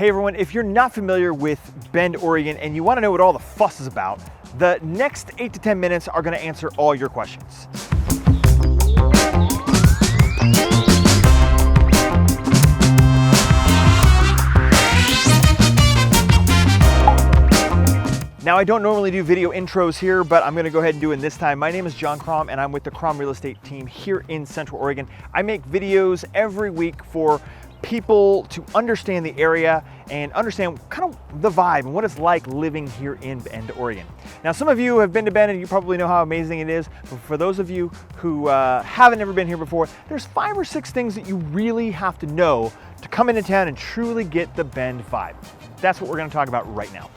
Hey everyone, if you're not familiar with Bend, Oregon, and you want to know what all the fuss is about, the next 8 to 10 minutes are going to answer all your questions. Now, I don't normally do video intros here, but I'm going to go ahead and do it this time. My name is John Crom, and I'm with the Crom Real Estate team here in Central Oregon. I make videos every week for people to understand the area and understand kind of the vibe and what it's like living here in Bend, Oregon. Now, some of you have been to Bend and you probably know how amazing it is. But for those of you who haven't ever been here before, there's 5 or 6 things that you really have to know to come into town and truly get the Bend vibe. That's what we're going to talk about right now.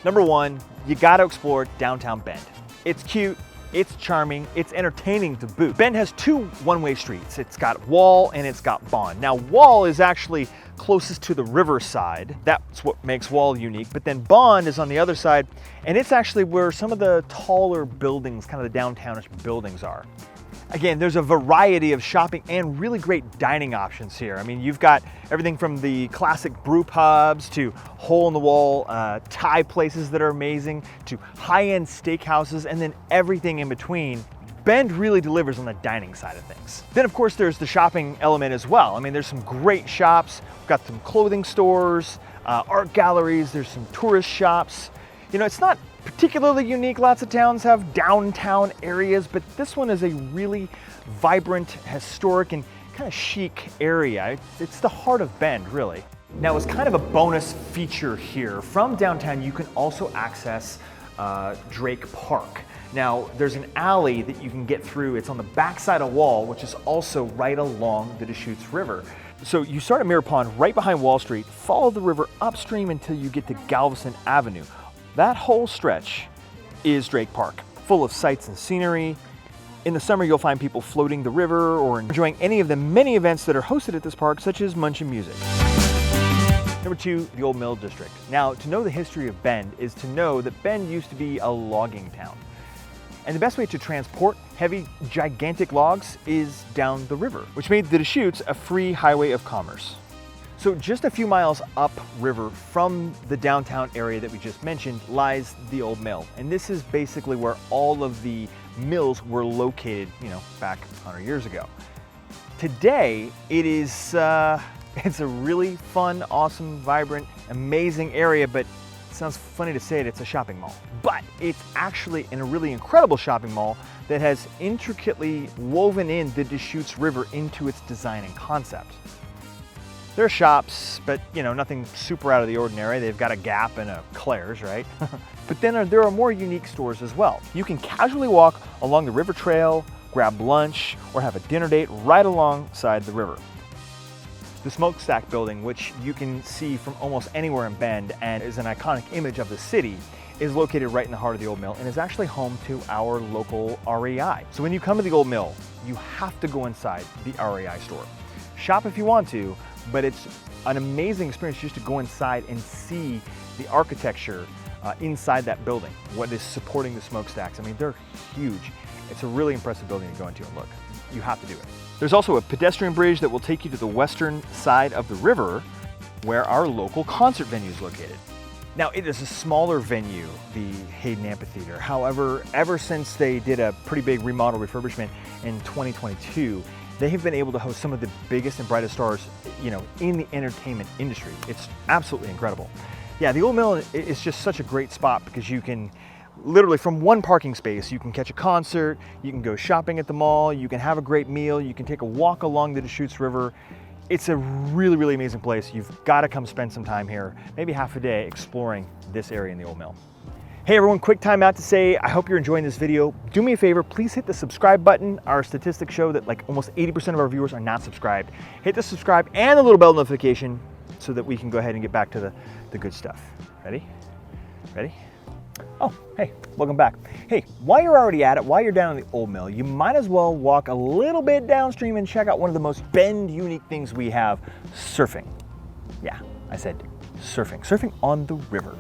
Number 1, you gotta explore downtown Bend. It's cute, it's charming, it's entertaining to boot. Bend has 2 one-way streets. It's got Wall and it's got Bond. Now, Wall is actually closest to the riverside. That's what makes Wall unique. But then Bond is on the other side, and it's actually where some of the taller buildings, kind of the downtownish buildings are. Again, there's a variety of shopping and really great dining options here. I mean, you've got everything from the classic brew pubs to hole-in-the-wall Thai places that are amazing to high-end steakhouses, and then everything in between. Bend really delivers on the dining side of things. Then, of course, there's the shopping element as well. I mean, there's some great shops. We've got some clothing stores, art galleries, there's some tourist shops. You know, it's not particularly unique. Lots of towns have downtown areas, but this one is a really vibrant, historic, and kind of chic area. It's the heart of Bend, really. Now, as kind of a bonus feature here, from downtown, you can also access Drake Park. Now, there's an alley that you can get through. It's on the backside of Wall, which is also right along the Deschutes River. So you start at Mirror Pond right behind Wall Street, follow the river upstream until you get to Galveston Avenue. That whole stretch is Drake Park, full of sights and scenery. In the summer, you'll find people floating the river or enjoying any of the many events that are hosted at this park, such as Munchin Music. Number 2, the Old Mill District. Now, to know the history of Bend is to know that Bend used to be a logging town. And the best way to transport heavy, gigantic logs is down the river, which made the Deschutes a free highway of commerce. So just a few miles upriver from the downtown area that we just mentioned lies the Old Mill. And this is basically where all of the mills were located, you know, back 100 years ago. Today, it is, it's a really fun, awesome, vibrant, amazing area, but it sounds funny to say it, it's a shopping mall. But it's actually a really incredible shopping mall that has intricately woven in the Deschutes River into its design and concept. There are shops, but you know, nothing super out of the ordinary. They've got a Gap and a Claire's, right? But then there are more unique stores as well. You can casually walk along the river trail, grab lunch, or have a dinner date right alongside the river. The Smokestack building, which you can see from almost anywhere in Bend and is an iconic image of the city, is located right in the heart of the Old Mill and is actually home to our local REI. So when you come to the Old Mill, you have to go inside the REI store. Shop if you want to, but it's an amazing experience just to go inside and see the architecture inside that building, what is supporting the smokestacks. I mean, they're huge. It's a really impressive building to go into and look. You have to do it. There's also a pedestrian bridge that will take you to the western side of the river where our local concert venue is located. Now, it is a smaller venue, the Hayden Amphitheater. However, ever since they did a pretty big remodel refurbishment in 2022, they have been able to host some of the biggest and brightest stars, you know, in the entertainment industry. It's absolutely incredible. Yeah, the Old Mill is just such a great spot because you can literally from one parking space, you can catch a concert, you can go shopping at the mall, you can have a great meal, you can take a walk along the Deschutes River. It's a really, really amazing place. You've got to come spend some time here, maybe half a day exploring this area in the Old Mill. Hey everyone, quick time out to say, I hope you're enjoying this video. Do me a favor, please hit the subscribe button. Our statistics show that like almost 80% of our viewers are not subscribed. Hit the subscribe and the little bell notification so that we can go ahead and get back to the good stuff. Ready? Ready? Oh, hey, welcome back. Hey, while you're already at it, while you're down in the Old Mill, you might as well walk a little bit downstream and check out one of the most Bend unique things we have, surfing. Yeah, I said surfing. Surfing on the river.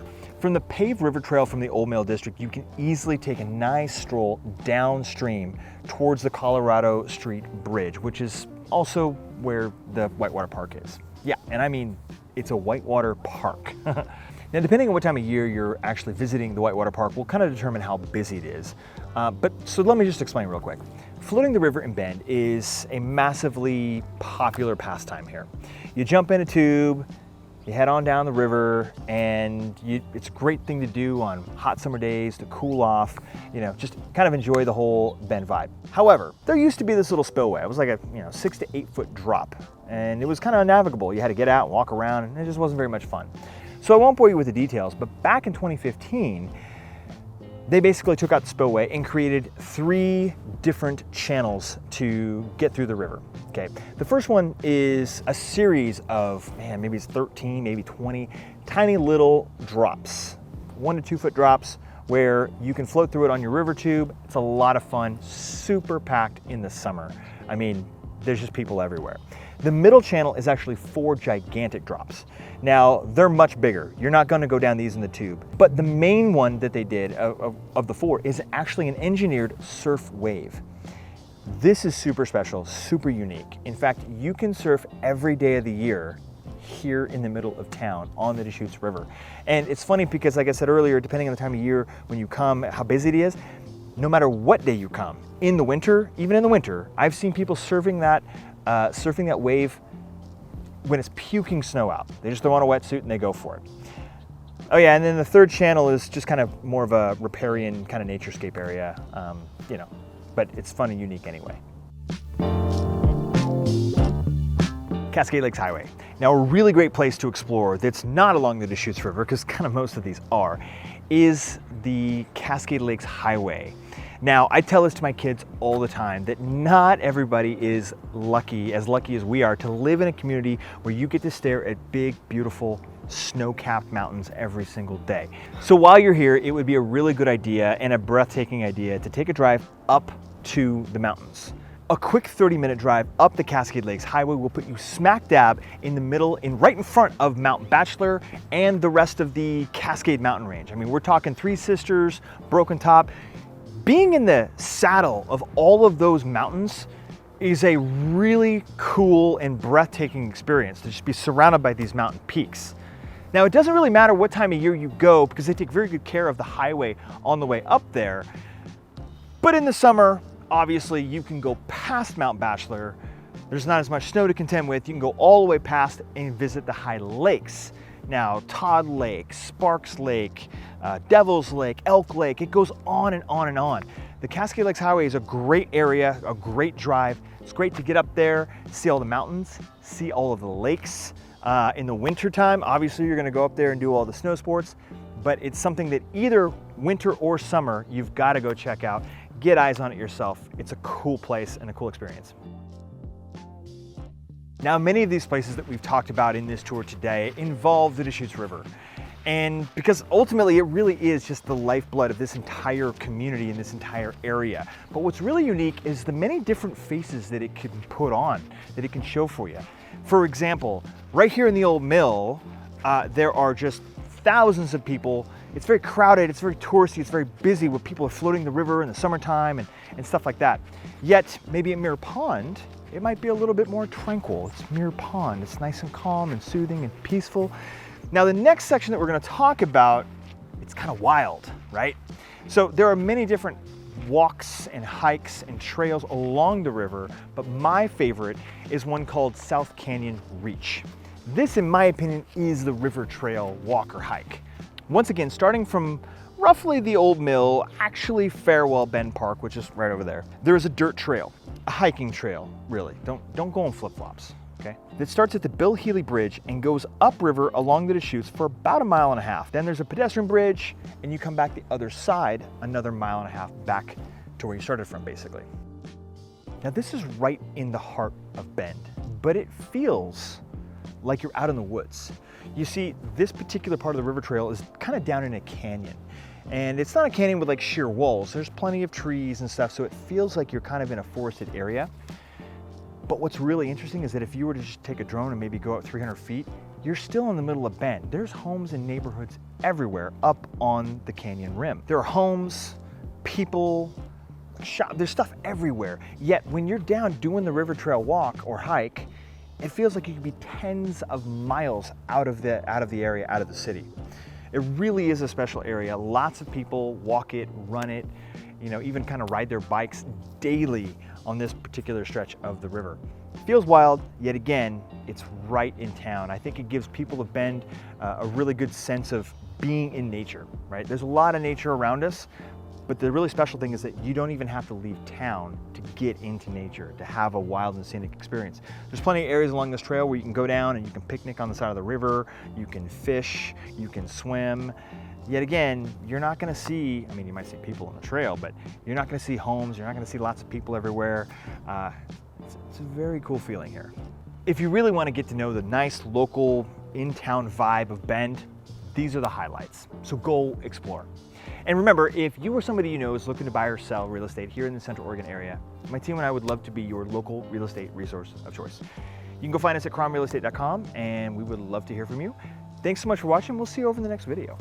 From the paved river trail from the Old Mill District, you can easily take a nice stroll downstream towards the Colorado Street Bridge, which is also where the Whitewater Park is. Yeah, and I mean, it's a whitewater park. Now, depending on what time of year you're actually visiting the Whitewater Park will kind of determine how busy it is. So let me just explain real quick. Floating the river in Bend is a massively popular pastime here. You jump in a tube, you head on down the river, and it's a great thing to do on hot summer days to cool off, just kind of enjoy the whole Bend vibe. However, there used to be this little spillway. It was like a 6 to 8 foot drop, and it was kind of unnavigable. You had to get out and walk around, and it just wasn't very much fun. So I won't bore you with the details, but back in 2015, they basically took out the spillway and created 3 different channels to get through the river. Okay, the first one is a series of, maybe it's 13, maybe 20 tiny little drops, 1 to 2 foot drops where you can float through it on your river tube. It's a lot of fun, super packed in the summer. I mean, there's just people everywhere. The middle channel is actually 4 gigantic drops. Now, they're much bigger. You're not gonna go down these in the tube. But the main one that they did of the 4 is actually an engineered surf wave. This is super special, super unique. In fact, you can surf every day of the year here in the middle of town on the Deschutes River. And it's funny because, like I said earlier, depending on the time of year when you come, how busy it is, no matter what day you come, in the winter, even in the winter, I've seen people surfing that wave when it's puking snow out. They just throw on a wetsuit and they go for it. Oh yeah, and then the third channel is just kind of more of a riparian kind of naturescape area, but it's fun and unique anyway. Cascade Lakes Highway. Now, a really great place to explore that's not along the Deschutes River, because kind of most of these are, is the Cascade Lakes Highway. Now, I tell this to my kids all the time that not everybody is as lucky as we are to live in a community where you get to stare at big, beautiful, snow-capped mountains every single day. So while you're here, it would be a really good idea and a breathtaking idea to take a drive up to the mountains. A quick 30-minute drive up the Cascade Lakes Highway will put you smack dab in the middle, right in front of Mount Bachelor and the rest of the Cascade Mountain Range. I mean, we're talking Three Sisters, Broken Top. Being in the saddle of all of those mountains is a really cool and breathtaking experience, to just be surrounded by these mountain peaks. Now, it doesn't really matter what time of year you go because they take very good care of the highway on the way up there. But in the summer, obviously, you can go past Mount Bachelor. There's not as much snow to contend with. You can go all the way past and visit the high lakes. Now, Todd Lake, Sparks Lake, Devil's Lake, Elk Lake, it goes on and on and on. The Cascade Lakes Highway is a great area, a great drive. It's great to get up there, see all the mountains, see all of the lakes. In the winter time, obviously you're gonna go up there and do all the snow sports, but it's something that either winter or summer, you've gotta go check out. Get eyes on it yourself. It's a cool place and a cool experience. Now, many of these places that we've talked about in this tour today involve the Deschutes River. And because ultimately it really is just the lifeblood of this entire community and this entire area. But what's really unique is the many different faces that it can put on, that it can show for you. For example, right here in the Old Mill, there are just thousands of people. It's very crowded, it's very touristy, it's very busy where people are floating the river in the summertime and stuff like that. Yet, maybe at Mirror Pond, it might be a little bit more tranquil. It's Mirror Pond, it's nice and calm and soothing and peaceful. Now, the next section that we're gonna talk about, it's kind of wild, right? So there are many different walks and hikes and trails along the river, but my favorite is one called South Canyon Reach. This, in my opinion, is the river trail walk or hike. Once again, starting from roughly the Old Mill, actually Farewell Bend Park, which is right over there, there is a dirt trail, a hiking trail, really. Don't go in flip-flops, okay? That starts at the Bill Healy Bridge and goes upriver along the Deschutes for about 1.5 miles. Then there's a pedestrian bridge, and you come back the other side, another 1.5 miles back to where you started from, basically. Now, this is right in the heart of Bend, but it feels like you're out in the woods. You see, this particular part of the river trail is kind of down in a canyon. And it's not a canyon with like sheer walls. There's plenty of trees and stuff, so it feels like you're kind of in a forested area. But what's really interesting is that if you were to just take a drone and maybe go up 300 feet, you're still in the middle of Bend. There's homes and neighborhoods everywhere up on the canyon rim. There are homes, people, there's stuff everywhere. Yet when you're down doing the river trail walk or hike, it feels like you could be tens of miles out of the area, out of the city. It really is a special area. Lots of people walk it, run it, you know, even kind of ride their bikes daily on this particular stretch of the river. Feels wild, yet again, it's right in town. I think it gives people of Bend a really good sense of being in nature, right? There's a lot of nature around us, but the really special thing is that you don't even have to leave town to get into nature, to have a wild and scenic experience. There's plenty of areas along this trail where you can go down and you can picnic on the side of the river, you can fish, you can swim. Yet again, you're not gonna see, I mean, you might see people on the trail, but you're not gonna see homes, you're not gonna see lots of people everywhere. It's a very cool feeling here. If you really wanna get to know the nice local in-town vibe of Bend, these are the highlights. So go explore. And remember, if you or somebody you know is looking to buy or sell real estate here in the Central Oregon area, my team and I would love to be your local real estate resource of choice. You can go find us at cromrealestate.com and we would love to hear from you. Thanks so much for watching. We'll see you over in the next video.